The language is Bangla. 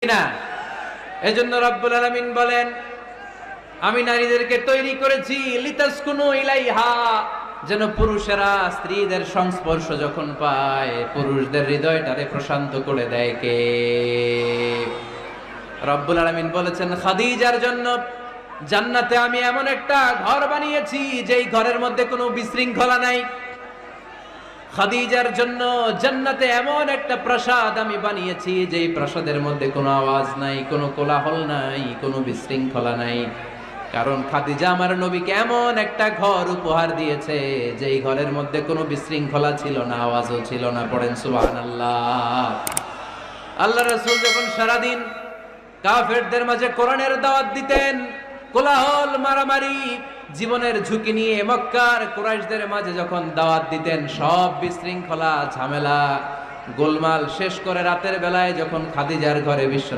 না। এজন্য রব্বুল আলামিন বলেন, আমি নারীদেরকে তৈরি করেছি লিতাসকুনু ইলাইহা, যেন পুরুষেরা স্ত্রীদের সংস্পর্শ যখন পায় পুরুষদের হৃদয়টারে প্রশান্ত করে দেয় কে? রব্বুল আলামিন বলেছেন খাদিজার জন্য জান্নাতে আমি এমন একটা ঘর বানিয়েছি যেই ঘরের মধ্যে কোনো বিশৃঙ্খলা নাই। খাদিজার জন্য জান্নাতে এমন একটা প্রাসাদ আমি বানিয়েছি যেই প্রাসাদের মধ্যে কোনো আওয়াজ নাই, কোনো কোলাহল নাই, কোনো বিশৃঙ্খলা নাই। কারণ খাদিজা আমার নবীকে এমন একটা ঘর উপহার দিয়েছে যেই ঘরের মধ্যে কোনো বিশৃঙ্খলা ছিল না, আওয়াজও ছিল না। পড়েন সুবহানাল্লাহ। আল্লাহ রাসূল যখন সারাদিন কাফেরদের মাঝে কোরআনের দাওয়াত দিতেন, কোলাহল মারামারি জীবনের ঝুঁকি নিয়ে মক্কার কুরাইশদের মাঝে যখন দাওয়াত দিতেন, সব বিশৃঙ্খলা ঝামেলা গোলমাল শেষ করে রাতের বেলায় যখন খাদিজার ঘরে বিশ্ব